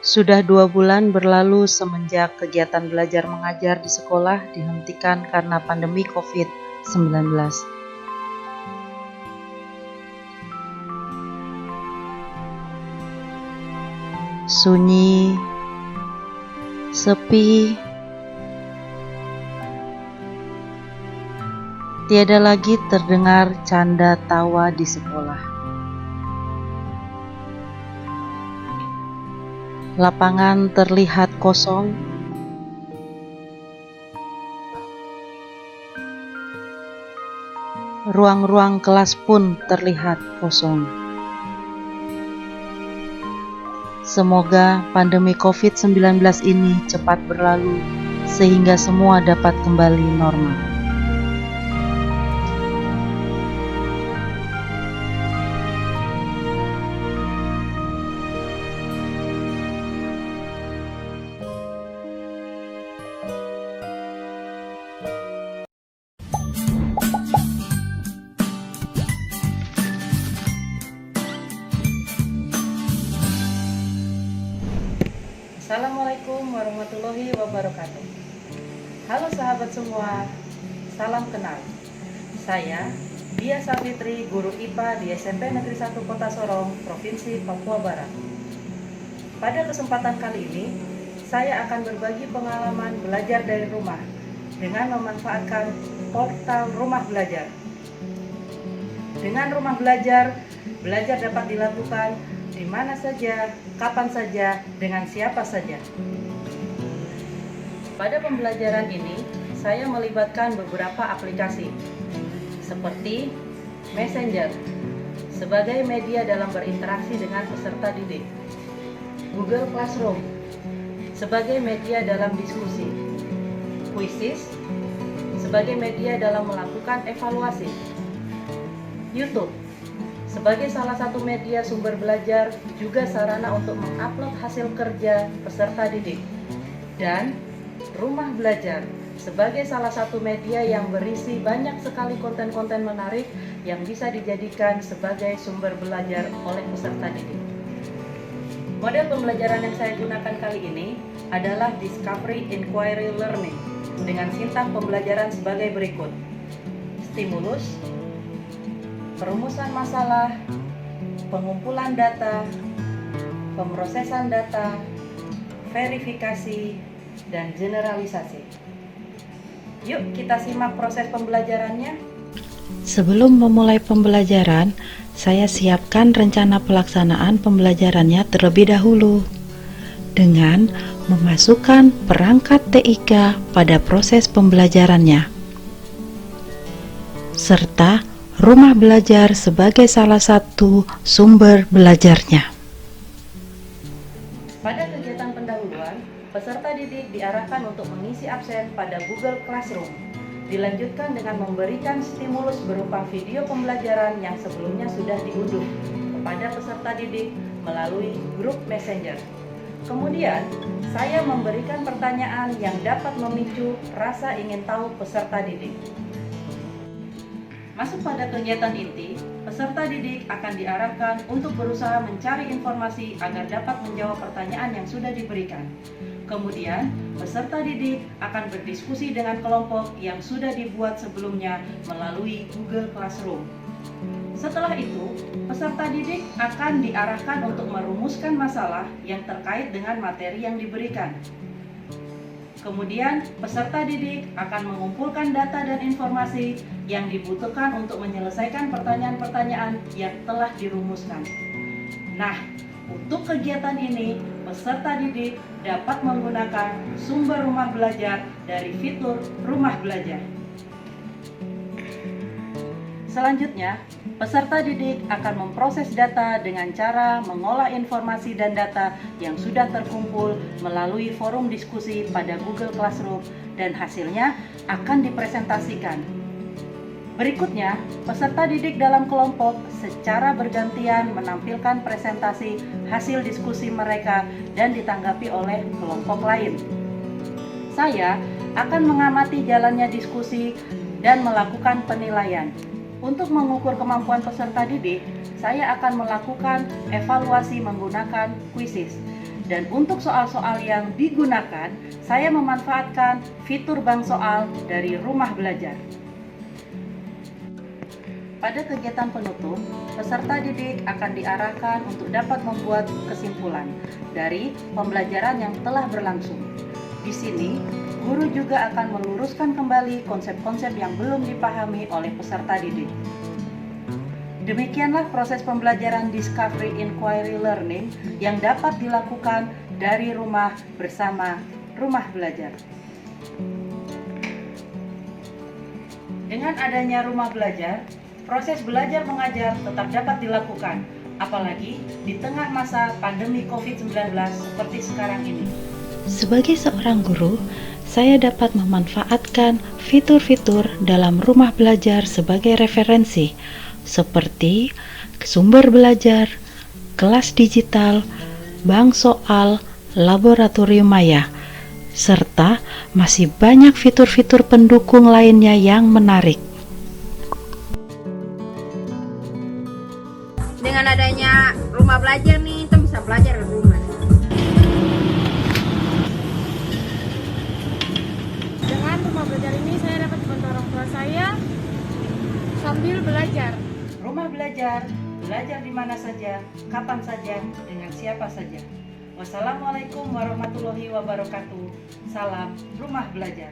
Sudah 2 bulan berlalu semenjak kegiatan belajar mengajar di sekolah dihentikan karena pandemi COVID-19. Sunyi, sepi, tiada lagi terdengar canda tawa di sekolah. Lapangan terlihat kosong. Ruang-ruang kelas pun terlihat kosong. Semoga pandemi COVID-19 ini cepat berlalu sehingga semua dapat kembali normal. Assalamualaikum warahmatullahi wabarakatuh. Halo sahabat semua, salam kenal. Saya Dia Savitri, guru IPA di SMP Negeri 1 Kota Sorong, Provinsi Papua Barat. Pada kesempatan kali ini, saya akan berbagi pengalaman belajar dari rumah dengan memanfaatkan portal Rumah Belajar. Dengan Rumah Belajar, belajar dapat dilakukan di mana saja, kapan saja, dengan siapa saja. Pada pembelajaran ini, saya melibatkan beberapa aplikasi seperti Messenger sebagai media dalam berinteraksi dengan peserta didik, Google Classroom sebagai media dalam diskusi, Quizizz sebagai media dalam melakukan evaluasi, YouTube sebagai salah satu media sumber belajar, juga sarana untuk mengupload hasil kerja peserta didik, dan Rumah Belajar sebagai salah satu media yang berisi banyak sekali konten-konten menarik yang bisa dijadikan sebagai sumber belajar oleh peserta didik. Model pembelajaran yang saya gunakan kali ini adalah Discovery Inquiry Learning dengan sintaks pembelajaran sebagai berikut: stimulus, perumusan masalah, pengumpulan data, pemrosesan data, verifikasi, dan generalisasi. Yuk kita simak proses pembelajarannya. Sebelum memulai pembelajaran, saya siapkan rencana pelaksanaan pembelajarannya terlebih dahulu dengan memasukkan perangkat TIK pada proses pembelajarannya, serta Rumah Belajar sebagai salah satu sumber belajarnya. Pada kegiatan pendahuluan, peserta didik diarahkan untuk mengisi absen pada Google Classroom. Dilanjutkan dengan memberikan stimulus berupa video pembelajaran yang sebelumnya sudah diunduh kepada peserta didik melalui grup Messenger. Kemudian, saya memberikan pertanyaan yang dapat memicu rasa ingin tahu peserta didik. Masuk pada kegiatan inti, peserta didik akan diarahkan untuk berusaha mencari informasi agar dapat menjawab pertanyaan yang sudah diberikan. Kemudian, peserta didik akan berdiskusi dengan kelompok yang sudah dibuat sebelumnya melalui Google Classroom. Setelah itu, peserta didik akan diarahkan untuk merumuskan masalah yang terkait dengan materi yang diberikan. Kemudian, peserta didik akan mengumpulkan data dan informasi yang dibutuhkan untuk menyelesaikan pertanyaan-pertanyaan yang telah dirumuskan. Nah, untuk kegiatan ini, peserta didik dapat menggunakan sumber Rumah Belajar dari fitur Rumah Belajar. Selanjutnya, peserta didik akan memproses data dengan cara mengolah informasi dan data yang sudah terkumpul melalui forum diskusi pada Google Classroom dan hasilnya akan dipresentasikan. Berikutnya, peserta didik dalam kelompok secara bergantian menampilkan presentasi hasil diskusi mereka dan ditanggapi oleh kelompok lain. Saya akan mengamati jalannya diskusi dan melakukan penilaian. Untuk mengukur kemampuan peserta didik, saya akan melakukan evaluasi menggunakan Quizizz. Dan untuk soal-soal yang digunakan, saya memanfaatkan fitur bank soal dari Rumah Belajar. Pada kegiatan penutup, peserta didik akan diarahkan untuk dapat membuat kesimpulan dari pembelajaran yang telah berlangsung. Di sini, guru juga akan meluruskan kembali konsep-konsep yang belum dipahami oleh peserta didik. Demikianlah proses pembelajaran Discovery Inquiry Learning yang dapat dilakukan dari rumah bersama Rumah Belajar. Dengan adanya Rumah Belajar, proses belajar mengajar tetap dapat dilakukan, apalagi di tengah masa pandemi COVID-19 seperti sekarang ini. Sebagai seorang guru, saya dapat memanfaatkan fitur-fitur dalam Rumah Belajar sebagai referensi, seperti sumber belajar, kelas digital, bank soal, laboratorium maya, serta masih banyak fitur-fitur pendukung lainnya yang menarik. Dengan adanya Rumah Belajar nih, kita bisa belajar di rumah. Dengan Rumah Belajar ini saya dapat membantu orang tua saya sambil belajar. Rumah Belajar, belajar di mana saja, kapan saja, dengan siapa saja. Wassalamualaikum warahmatullahi wabarakatuh. Salam Rumah Belajar.